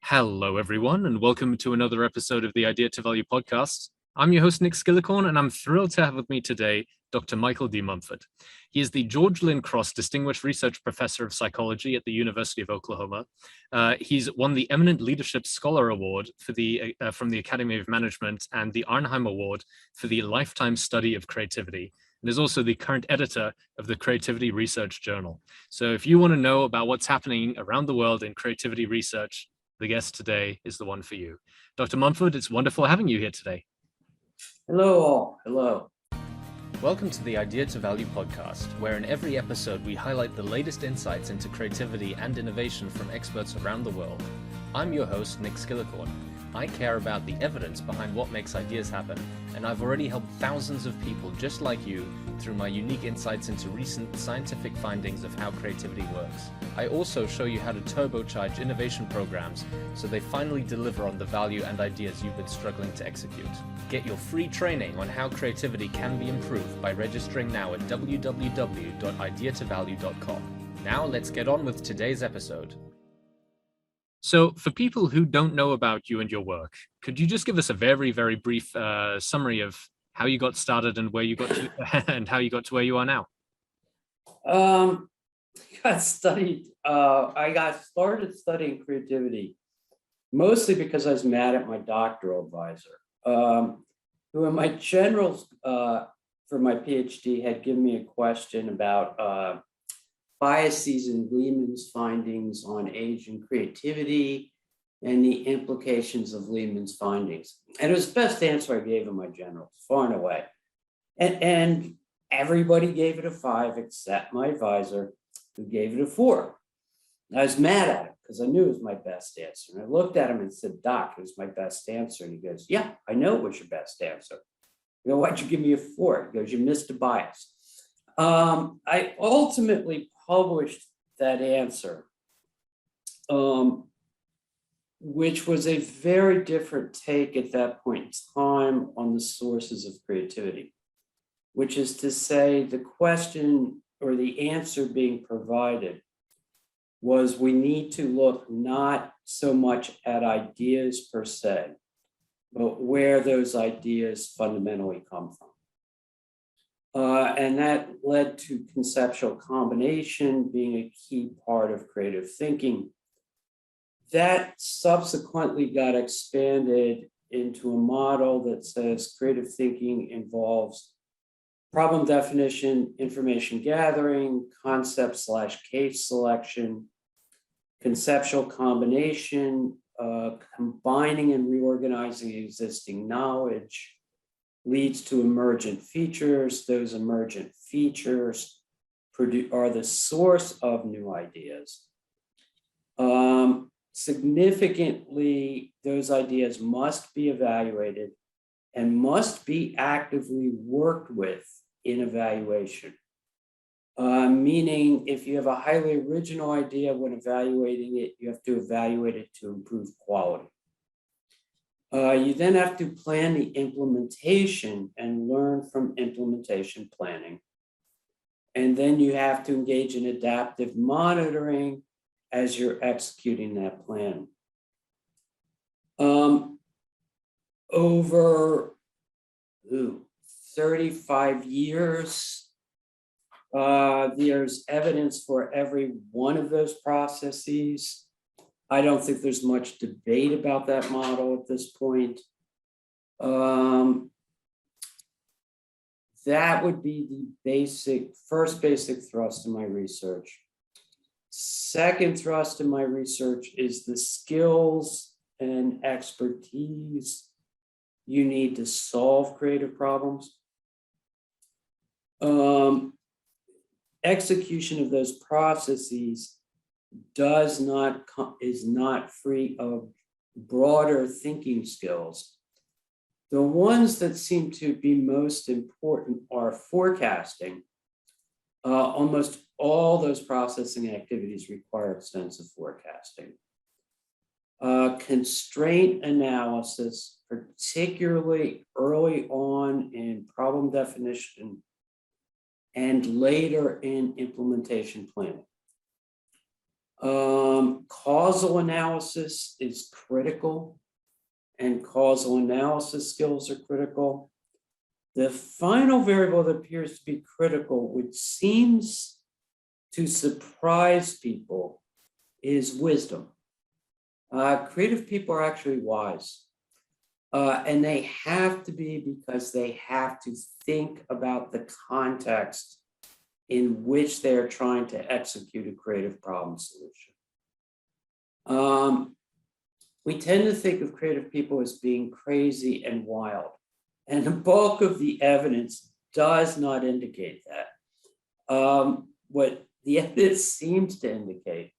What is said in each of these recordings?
Hello, everyone, and welcome to another episode of the Idea to Value podcast. I'm your host, Nick Skillicorn, and I'm thrilled to have with me today Dr. Michael D Mumford. He is the George Lynn Cross Distinguished Research Professor of Psychology at the University of Oklahoma. He's won the Eminent Leadership Scholar Award from the Academy of Management and the Arnhem Award for the Lifetime Study of Creativity, and is also the current editor of the Creativity Research Journal. So if you want to know about what's happening around the world in creativity research, the guest today is the one for you. Dr. Mumford, it's wonderful having you here today. Hello all. Hello. Welcome to the Idea to Value podcast, where in every episode we highlight the latest insights into creativity and innovation from experts around the world. I'm your host, Nick Skillicorn. I care about the evidence behind what makes ideas happen, and I've already helped thousands of people just like you through my unique insights into recent scientific findings of how creativity works. I also show you how to turbocharge innovation programs so they finally deliver on the value and ideas you've been struggling to execute. Get your free training on how creativity can be improved by registering now at www.ideatovalue.com. Now let's get on with today's episode. So for people who don't know about you and your work, could you just give us a very, very brief summary of how you got started and where you got to and how you got to where you are now? I got started studying creativity mostly because I was mad at my doctoral advisor, who in my generals for my PhD had given me a question about biases in Lehman's findings on age and creativity and the implications of Lehman's findings. And it was the best answer I gave in my generals, far and away. And everybody gave it a 5 except my advisor, who gave it a 4. I was mad at him because I knew it was my best answer. And I looked at him and said, "Doc, it was my best answer." And he goes, "Yeah, I know it was your best answer." I go, "Why'd you give me a 4? He goes, "You missed a bias." I ultimately published that answer, which was a very different take at that point in time on the sources of creativity, which is to say the question or the answer being provided was we need to look not so much at ideas per se, but where those ideas fundamentally come from. And that led to conceptual combination being a key part of creative thinking. That subsequently got expanded into a model that says creative thinking involves problem definition, information gathering, concept/case selection, conceptual combination, combining and reorganizing existing knowledge, leads to emergent features. Those emergent features are the source of new ideas. Significantly, those ideas must be evaluated and must be actively worked with in evaluation. Meaning, if you have a highly original idea when evaluating it, you have to evaluate it to improve quality. You then have to plan the implementation and learn from implementation planning. And then you have to engage in adaptive monitoring as you're executing that plan. Over 35 years, there's evidence for every one of those processes. I don't think there's much debate about that model at this point. That would be the first basic thrust of my research. Second thrust of my research is the skills and expertise you need to solve creative problems. Execution of those processes is not free of broader thinking skills. The ones that seem to be most important are forecasting. Almost all those processing activities require extensive forecasting. Constraint analysis, particularly early on in problem definition and later in implementation planning. Causal analysis is critical, and causal analysis skills are critical. The final variable that appears to be critical, which seems to surprise people, is wisdom. Creative people are actually wise. And they have to be, because they have to think about the context in which they're trying to execute a creative problem solution. We tend to think of creative people as being crazy and wild, and the bulk of the evidence does not indicate that. What the evidence seems to indicate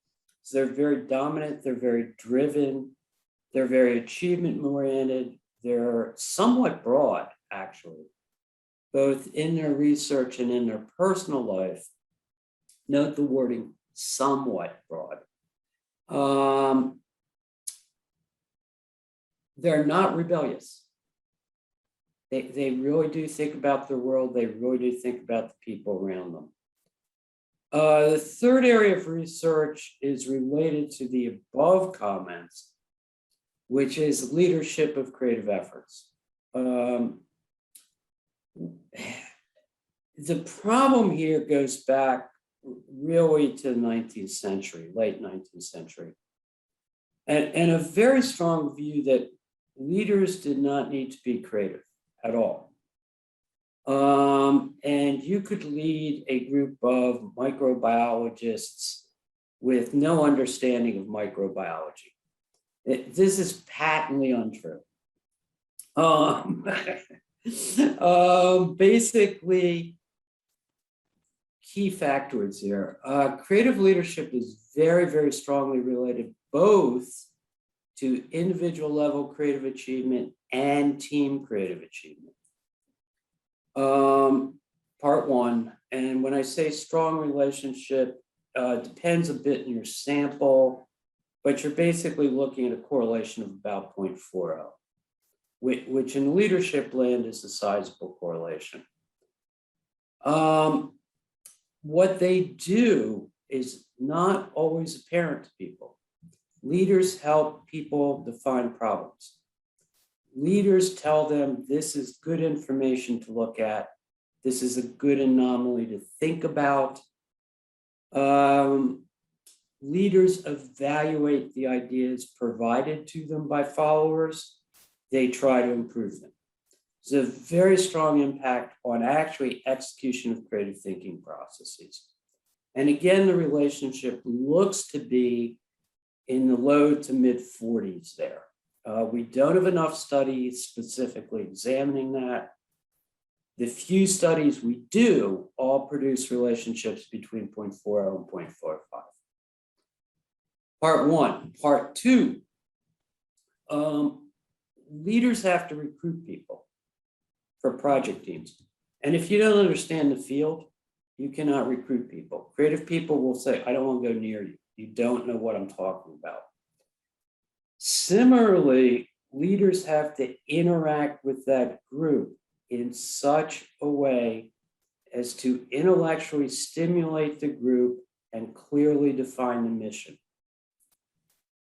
is they're very dominant, they're very driven, they're very achievement-oriented, they're somewhat broad, actually, both in their research and in their personal life. Note the wording, somewhat broad. They're not rebellious. They really do think about the world. They really do think about the people around them. The third area of research is related to the above comments, which is leadership of creative efforts. The problem here goes back really to the 19th century, late 19th century, and a very strong view that leaders did not need to be creative at all. And you could lead a group of microbiologists with no understanding of microbiology. This is patently untrue. Basically, key factoids here. Creative leadership is very, very strongly related both to individual level creative achievement and team creative achievement. Part one, and when I say strong relationship, depends a bit on your sample, but you're basically looking at a correlation of about 0.40, which in leadership land is a sizable correlation. What they do is not always apparent to people. Leaders help people define problems. Leaders tell them this is good information to look at. This is a good anomaly to think about. Leaders evaluate the ideas provided to them by followers. They try to improve them. There's a very strong impact on actually execution of creative thinking processes. And again, the relationship looks to be in the low to mid 40s there. We don't have enough studies specifically examining that. The few studies we do all produce relationships between 0.40 and 0.45. Part one. Part two, leaders have to recruit people for project teams. And if you don't understand the field, you cannot recruit people. Creative people will say, I don't want to go near you. You don't know what I'm talking about. Similarly, leaders have to interact with that group in such a way as to intellectually stimulate the group and clearly define the mission.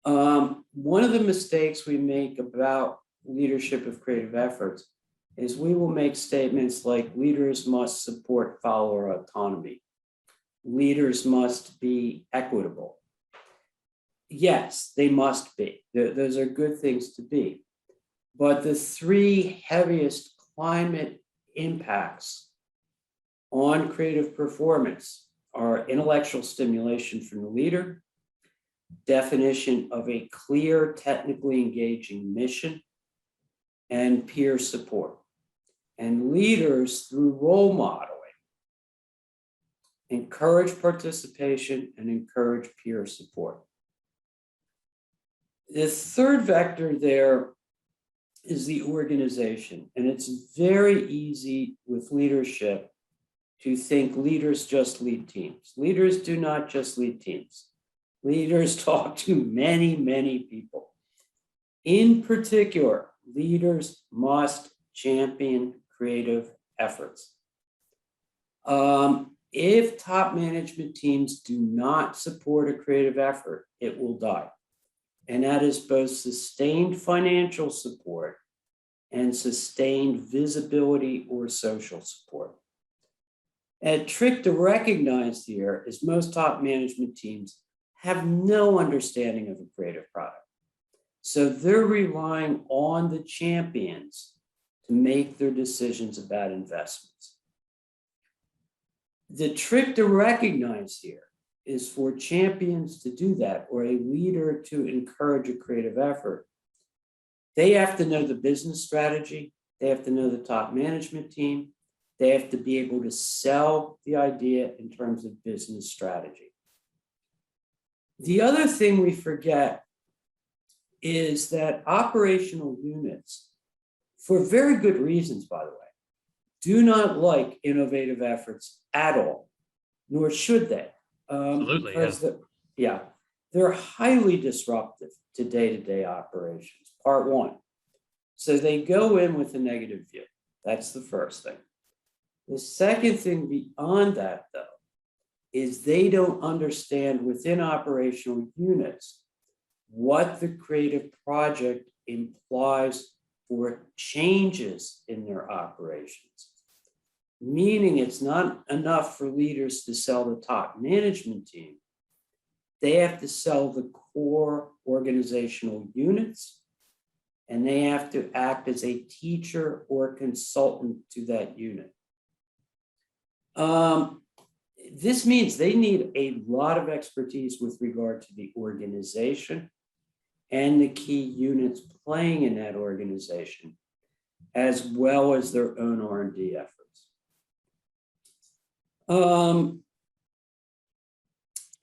One of the mistakes we make about leadership of creative efforts is we will make statements like leaders must support follower autonomy. Leaders must be equitable. Yes, they must be. Those are good things to be. But the three heaviest climate impacts on creative performance are intellectual stimulation from the leader, definition of a clear, technically engaging mission, and peer support. And leaders, through role modeling, encourage participation and encourage peer support. The third vector there is the organization. And it's very easy with leadership to think leaders just lead teams. Leaders do not just lead teams. Leaders talk to many, many people. In particular, leaders must champion creative efforts. If top management teams do not support a creative effort, it will die. And that is both sustained financial support and sustained visibility or social support. A trick to recognize here is most top management teams have no understanding of a creative product. So they're relying on the champions to make their decisions about investments. The trick to recognize here is for champions to do that, or a leader to encourage a creative effort. They have to know the business strategy. They have to know the top management team. They have to be able to sell the idea in terms of business strategy. The other thing we forget is that operational units, for very good reasons, by the way, do not like innovative efforts at all, nor should they. Absolutely, because they're highly disruptive to day-to-day operations, part one. So they go in with a negative view. That's the first thing. The second thing beyond that, though, is they don't understand within operational units what the creative project implies for changes in their operations. Meaning it's not enough for leaders to sell the top management team. They have to sell the core organizational units, and they have to act as a teacher or consultant to that unit. This means they need a lot of expertise with regard to the organization and the key units playing in that organization, as well as their own R&D efforts.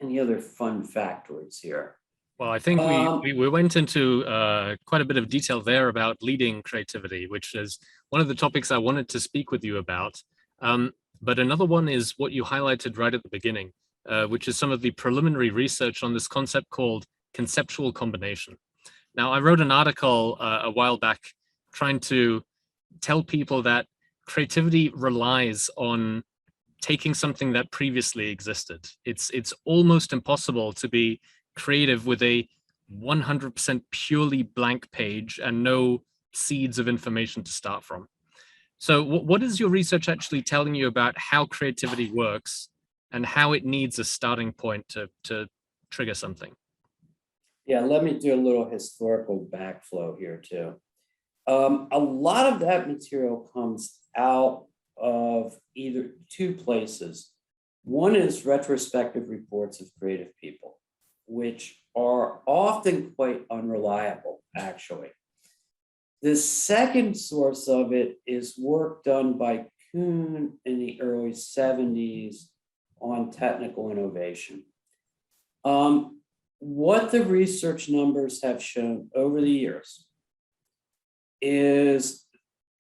Any other fun factoids here? Well, I think we went into quite a bit of detail there about leading creativity, which is one of the topics I wanted to speak with you about. But another one is what you highlighted right at the beginning, which is some of the preliminary research on this concept called conceptual combination. Now, I wrote an article a while back trying to tell people that creativity relies on taking something that previously existed. It's almost impossible to be creative with a 100% purely blank page and no seeds of information to start from. So what is your research actually telling you about how creativity works and how it needs a starting point to trigger something? Yeah, let me do a little historical backflow here too. A lot of that material comes out of either two places. One is retrospective reports of creative people, which are often quite unreliable, actually. The second source of it is work done by Kuhn in the early 70s on technical innovation. What the research numbers have shown over the years is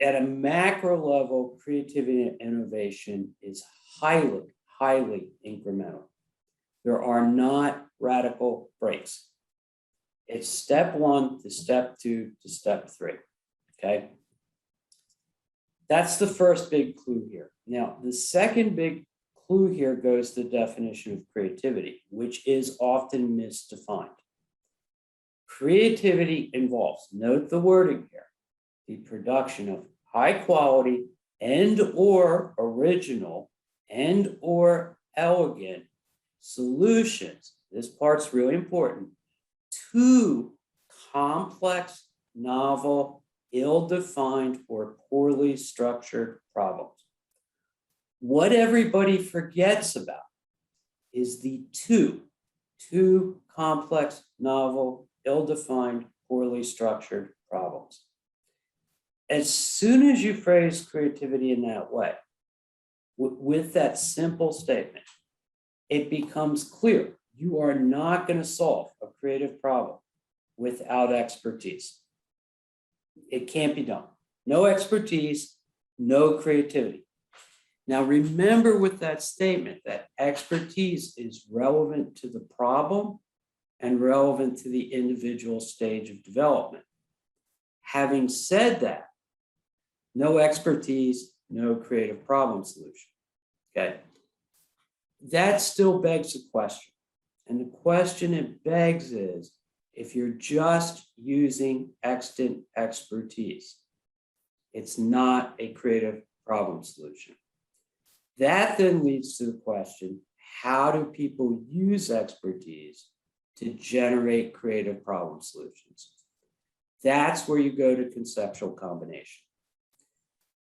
at a macro level, creativity and innovation is highly, highly incremental. There are not radical breaks. It's step one to step two to step three, okay? That's the first big clue here. Now, the second big clue here goes to the definition of creativity, which is often misdefined. Creativity involves, note the wording here, the production of high quality and or original and or elegant solutions. This part's really important. To complex, novel, ill-defined, or poorly structured problems. What everybody forgets about is the two complex, novel, ill-defined, poorly structured problems. As soon as you phrase creativity in that way, with that simple statement, it becomes clear you are not going to solve a creative problem without expertise. It can't be done. No expertise, no creativity. Now, remember with that statement that expertise is relevant to the problem and relevant to the individual stage of development. Having said that, no expertise, no creative problem solution, okay? that still begs a question. And the question it begs is, if you're just using extant expertise, it's not a creative problem solution. That then leads to the question, how do people use expertise to generate creative problem solutions? That's where you go to conceptual combination.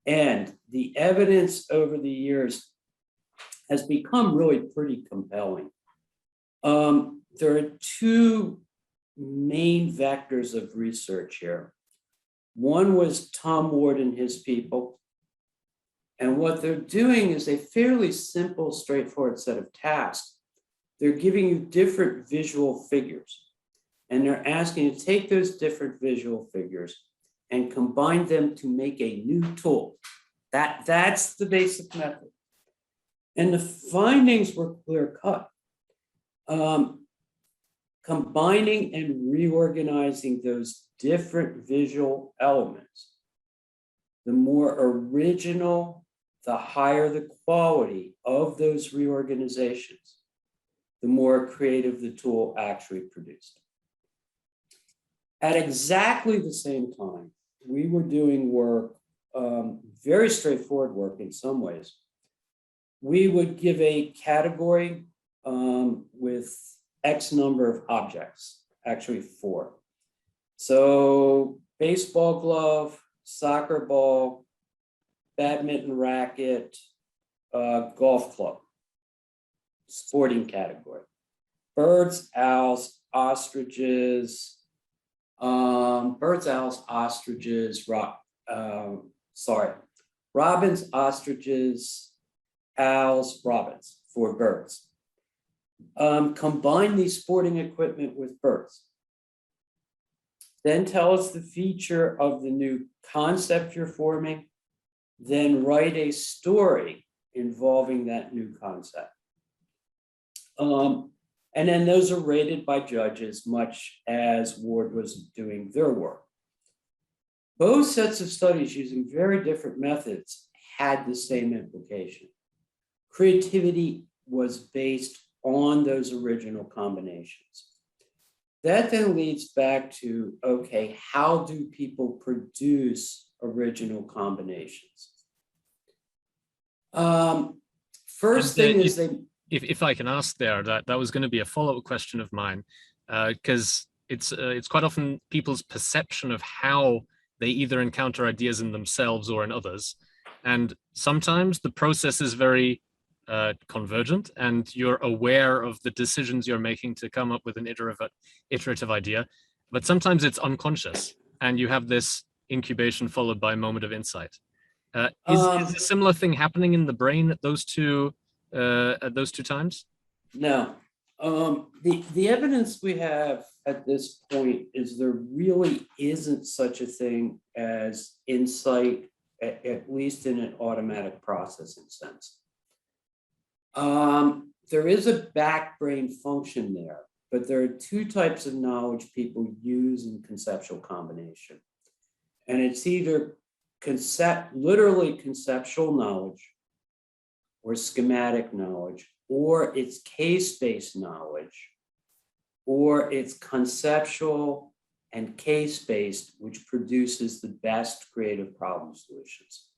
And the evidence over the years has become really pretty compelling. There are two main vectors of research here. One was Tom Ward and his people. And what they're doing is a fairly simple, straightforward set of tasks. They're giving you different visual figures. And they're asking you to take those different visual figures and combine them to make a new tool. That's the basic method. And the findings were clear-cut. Combining and reorganizing those different visual elements, the more original, the higher the quality of those reorganizations, the more creative the tool actually produced. At exactly the same time, we were doing work, very straightforward work in some ways. We would give a category with X number of objects, actually 4. So baseball glove, soccer ball, badminton racket, golf club, sporting category. Birds, owls, ostriches, robins, ostriches, owls, robins for birds. Combine the sporting equipment with birds. Then tell us the feature of the new concept you're forming. Then write a story involving that new concept. And then those are rated by judges, much as Ward was doing their work. Both sets of studies using very different methods had the same implication. Creativity was based on those original combinations. That then leads back to, okay, how do people produce original combinations? First thing is if I can ask there, that was going to be a follow-up question of mine, because it's quite often people's perception of how they either encounter ideas in themselves or in others. And sometimes the process is very convergent and you're aware of the decisions you're making to come up with an iterative idea, but sometimes it's unconscious and you have this incubation followed by a moment of insight. Is a similar thing happening in the brain at those two times? No. The evidence we have at this point is there really isn't such a thing as insight, at least in an automatic processing sense. There is a back brain function there, but there are two types of knowledge people use in conceptual combination. And it's either literally conceptual knowledge or schematic knowledge, or it's case-based knowledge, or it's conceptual and case-based, which produces the best creative problem solutions.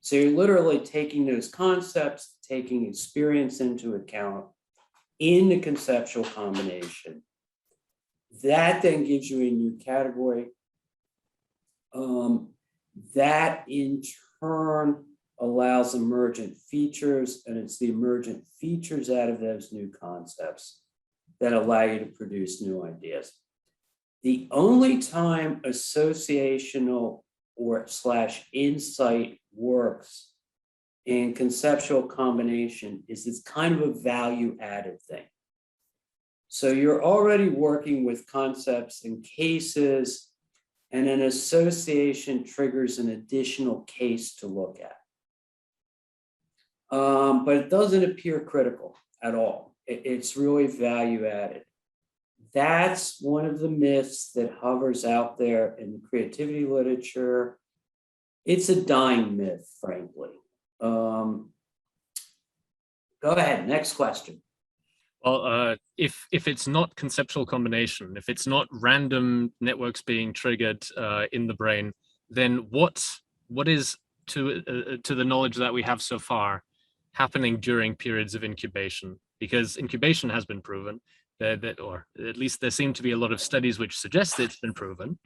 So you're literally taking those concepts, taking experience into account in the conceptual combination. That then gives you a new category. That in turn allows emergent features, and it's the emergent features out of those new concepts that allow you to produce new ideas. The only time associational or / insight works in conceptual combination is it's kind of a value added thing. So you're already working with concepts and cases, and an association triggers an additional case to look at. But it doesn't appear critical at all. It's really value added. That's one of the myths that hovers out there in the creativity literature. It's a dying myth, frankly. Go ahead, next question. Well, if it's not conceptual combination, if it's not random networks being triggered in the brain, then what is, to the knowledge that we have so far, happening during periods of incubation? Because incubation has been proven that, or at least there seem to be a lot of studies which suggest it's been proven.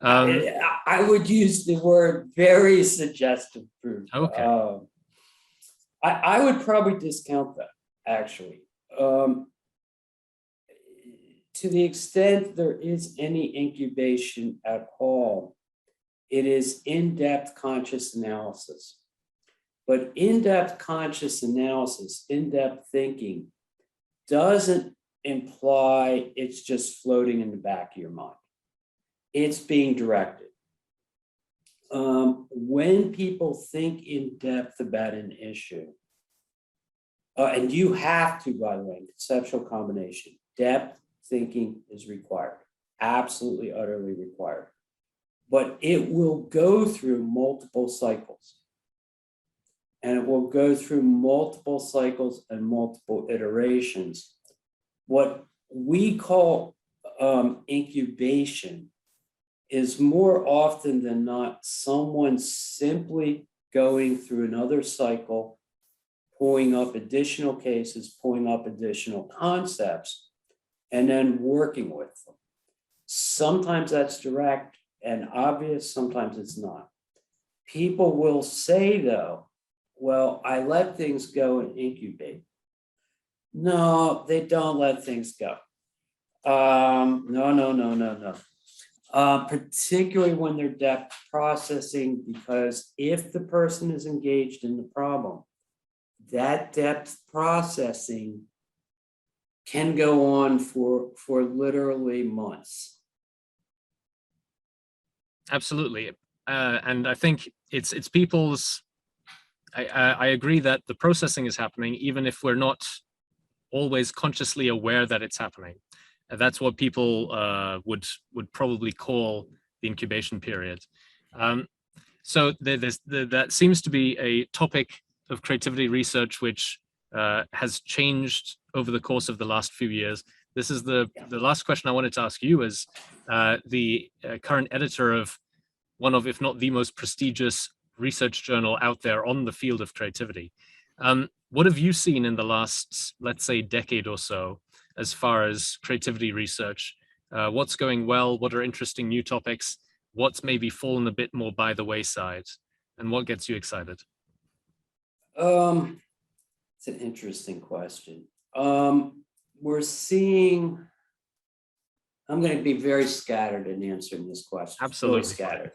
I would use the word very suggestive proof. Okay. I would probably discount that, actually. To the extent there is any incubation at all, it is in-depth conscious analysis. But in-depth conscious analysis, in-depth thinking, doesn't imply it's just floating in the back of your mind. It's being directed. When people think in depth about an issue, and you have to, by the way, in conceptual combination, depth thinking is required, absolutely, utterly required. But it will go through multiple cycles. And it will go through multiple cycles and multiple iterations. What we call incubation is more often than not someone simply going through another cycle, pulling up additional cases, pulling up additional concepts, and then working with them. Sometimes that's direct and obvious, sometimes it's not. People will say, though, well, I let things go and incubate. No, they don't let things go. No. Particularly when they're depth processing, because if the person is engaged in the problem, that depth processing can go on for literally months. Absolutely. And I think it's people's, I agree that the processing is happening, even if we're not always consciously aware that it's happening. That's what people would probably call the incubation period. So that seems to be a topic of creativity research which has changed over the course of the last few years. This is the last question I wanted to ask you as the current editor of one of, if not the most prestigious research journal out there on the field of creativity. What have you seen in the last, let's say, decade or so, as far as creativity research? What's going well? What are interesting new topics? What's maybe fallen a bit more by the wayside? And what gets you excited? It's an interesting question. We're seeing, I'm going to be very scattered in answering this question. Absolutely. Very scattered.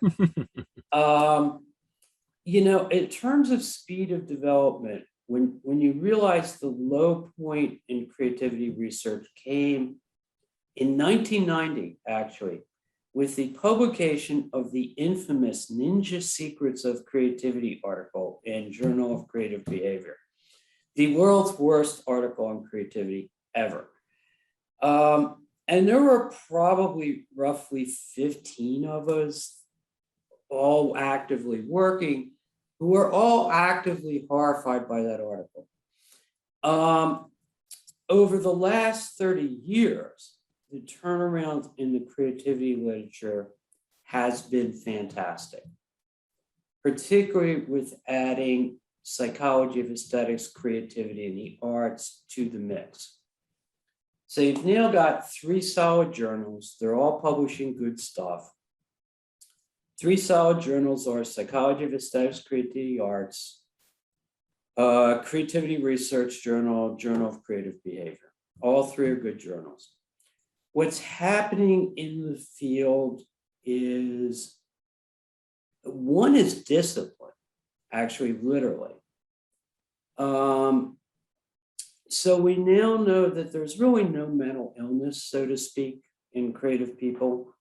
You know, in terms of speed of development, when you realize the low point in creativity research came in 1990, actually, with the publication of the infamous Ninja Secrets of Creativity article in Journal of Creative Behavior, the world's worst article on creativity ever. And there were probably roughly 15 of us all actively working, who were all actively horrified by that article. Over the last 30 years, the turnaround in the creativity literature has been fantastic, particularly with adding psychology of aesthetics, creativity, and the arts to the mix. So you've now got 3 solid journals. They're all publishing good stuff. 3 solid journals are Psychology of Aesthetics, Creativity, Arts, Creativity Research Journal, Journal of Creative Behavior. All 3 are good journals. What's happening in the field is, one is discipline, actually, literally. So we now know that there's really no mental illness, so to speak, in creative people.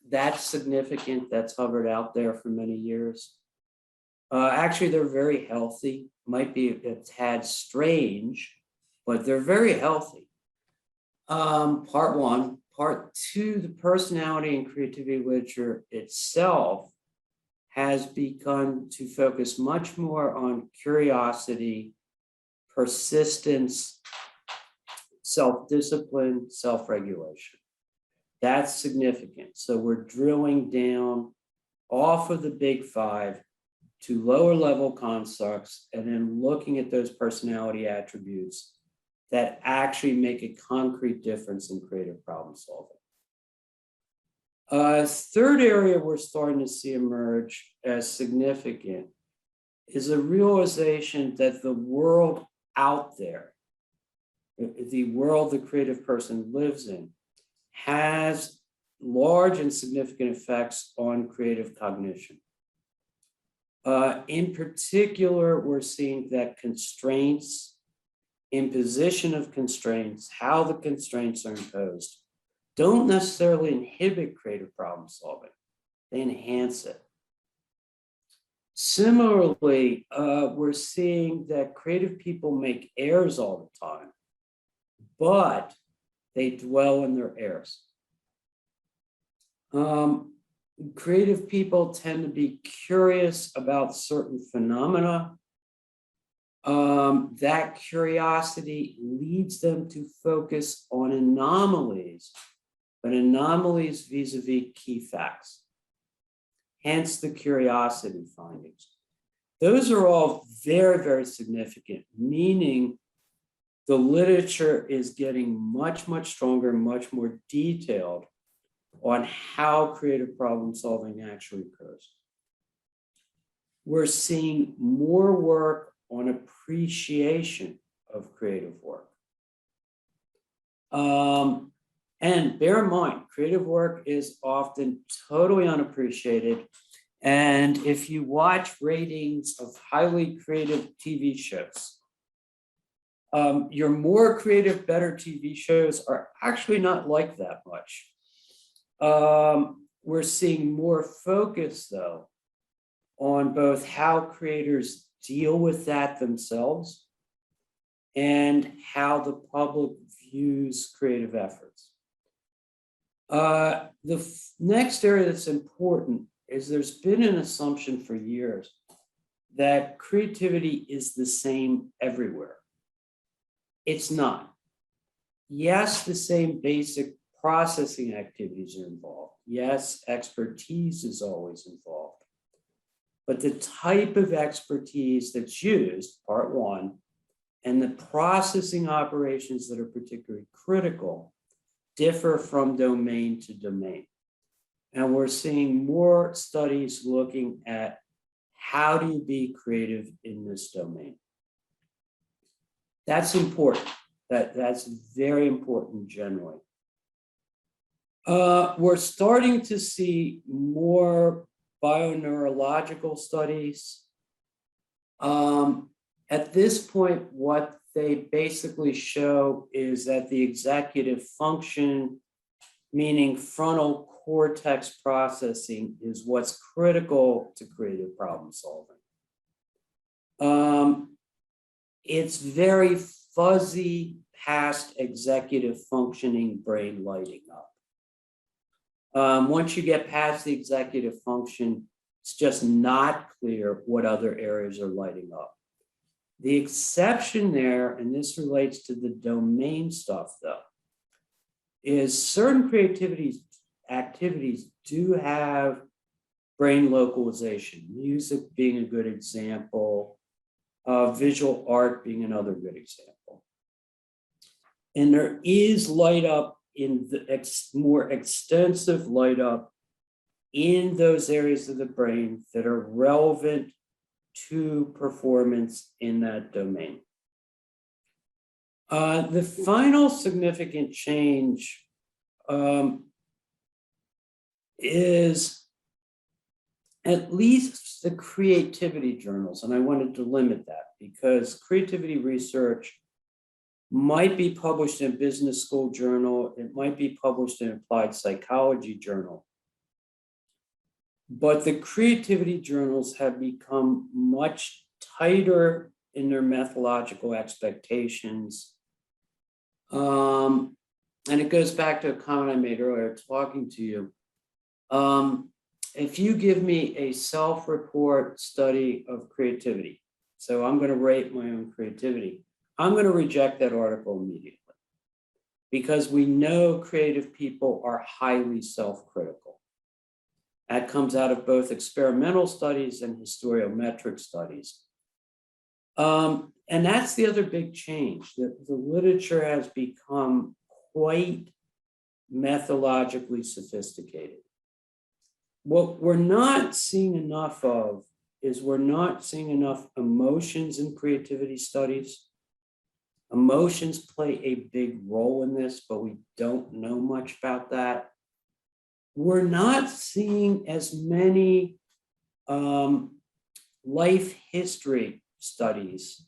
That's significant. That's hovered out there for many years. Actually, they're very healthy. Might be a tad strange, but they're very healthy. Part 1. Part 2, the personality and creativity literature itself has begun to focus much more on curiosity, persistence, self-discipline, self-regulation. That's significant. So we're drilling down off of the big five to lower level constructs and then looking at those personality attributes that actually make a concrete difference in creative problem solving. Third area we're starting to see emerge as significant is a realization that the world out there, the world the creative person lives in, has large and significant effects on creative cognition. In particular, we're seeing that constraints, imposition of constraints, how the constraints are imposed, don't necessarily inhibit creative problem solving, they enhance it. Similarly, we're seeing that creative people make errors all the time, but they dwell in their errors. Creative people tend to be curious about certain phenomena. That curiosity leads them to focus on anomalies, but anomalies vis-a-vis key facts, hence the curiosity findings. Those are all very, very significant, meaning the literature is getting much, much stronger, much more detailed on how creative problem solving actually occurs. We're seeing more work on appreciation of creative work. And bear in mind, creative work is often totally unappreciated. And if you watch ratings of highly creative TV shows, your more creative, better TV shows are actually not like that much. We're seeing more focus, though, on both how creators deal with that themselves and how the public views creative efforts. The next area that's important is there's been an assumption for years that creativity is the same everywhere. It's not. Yes, the same basic processing activities are involved. Yes, expertise is always involved. But the type of expertise that's used, part one, and the processing operations that are particularly critical differ from domain to domain. And we're seeing more studies looking at how do you be creative in this domain. That's important. That's very important generally. We're starting to see more bioneurological studies. At this point, what they basically show is that the executive function, meaning frontal cortex processing, is what's critical to creative problem solving. It's very fuzzy past executive functioning brain lighting up. Once you get past the executive function, it's just not clear what other areas are lighting up. The exception there, and this relates to the domain stuff though, is certain creativity activities do have brain localization, music being a good example, visual art being another good example. And there is light up in the more extensive light up in those areas of the brain that are relevant to performance in that domain. The final significant change is at least the creativity journals, and I wanted to limit that because creativity research might be published in a business school journal, it might be published in an applied psychology journal. But the creativity journals have become much tighter in their methodological expectations. And it goes back to a comment I made earlier talking to you. if you give me a self-report study of creativity, so I'm going to rate my own creativity, I'm going to reject that article immediately because we know creative people are highly self-critical. That comes out of both experimental studies and historiometric studies. And that's the other big change, that the literature has become quite methodologically sophisticated. What we're not seeing enough of is we're not seeing enough emotions in creativity studies. Emotions play a big role in this, but we don't know much about that. We're not seeing as many life history studies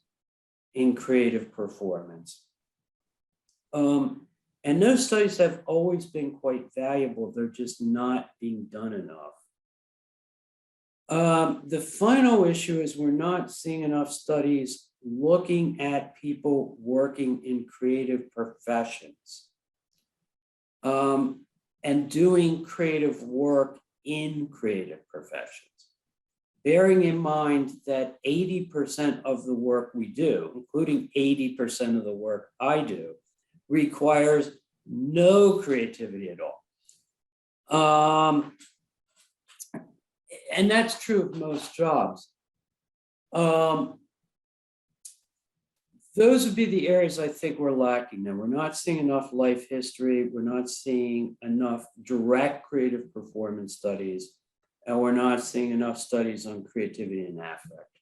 in creative performance. And those studies have always been quite valuable. They're just not being done enough. The final issue is we're not seeing enough studies looking at people working in creative professions and doing creative work in creative professions. Bearing in mind that 80% of the work we do, including 80% of the work I do, requires no creativity at all. And that's true of most jobs. Those would be the areas I think we're lacking now. We're not seeing enough life history. We're not seeing enough direct creative performance studies. And we're not seeing enough studies on creativity and affect.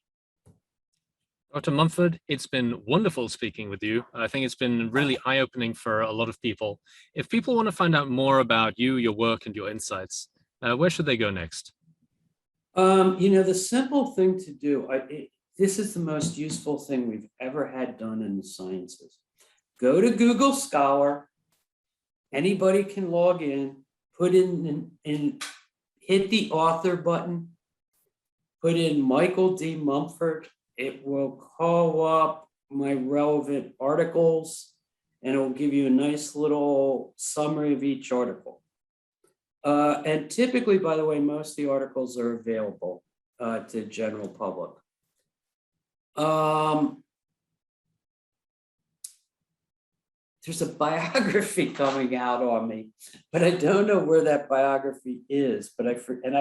Dr. Mumford, it's been wonderful speaking with you. I think it's been really eye-opening for a lot of people. If people want to find out more about you, your work, and your insights, where should they go next? The simple thing to do, this is the most useful thing we've ever had done in the sciences. Go to Google Scholar. Anybody can log in, put in hit the author button, put in Michael D Mumford. It will call up my relevant articles and it will give you a nice little summary of each article. And typically, by the way, most of the articles are available to general public. There's a biography coming out on me, but I don't know where that biography is, but I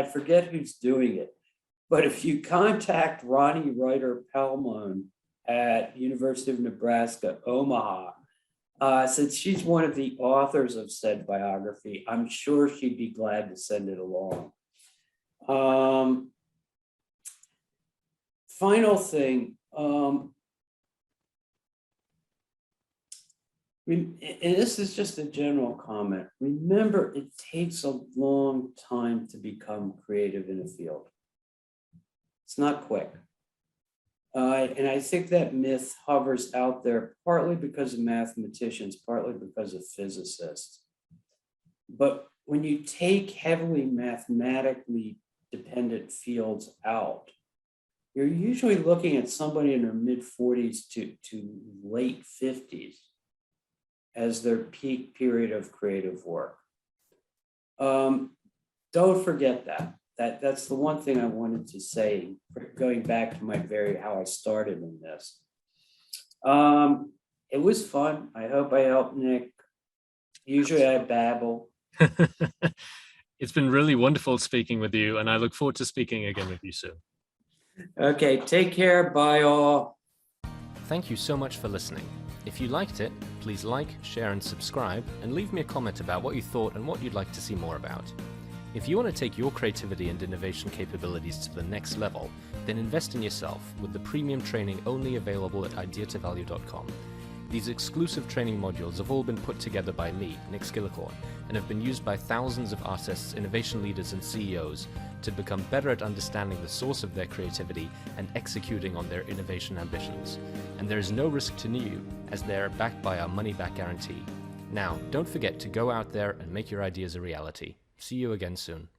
forget who's doing it. But if you contact Ronnie Ryder Pelmon at University of Nebraska, Omaha, since she's one of the authors of said biography, I'm sure she'd be glad to send it along. Final thing, and this is just a general comment. Remember, it takes a long time to become creative in a field. It's not quick. And I think that myth hovers out there partly because of mathematicians, partly because of physicists. But when you take heavily mathematically dependent fields out, you're usually looking at somebody in their mid-40s to late 50s as their peak period of creative work. Don't forget that. That's the one thing I wanted to say, going back to how I started in this. It was fun. I hope I helped Nick. Usually I babble. It's been really wonderful speaking with you, and I look forward to speaking again with you soon. Okay, take care. Bye all. Thank you so much for listening. If you liked it, please like, share, and subscribe, and leave me a comment about what you thought and what you'd like to see more about. If you want to take your creativity and innovation capabilities to the next level, then invest in yourself with the premium training only available at ideatovalue.com. These exclusive training modules have all been put together by me, Nick Skillicorn, and have been used by thousands of artists, innovation leaders, and CEOs to become better at understanding the source of their creativity and executing on their innovation ambitions. And there is no risk to you, as they are backed by our money-back guarantee. Now, don't forget to go out there and make your ideas a reality. See you again soon.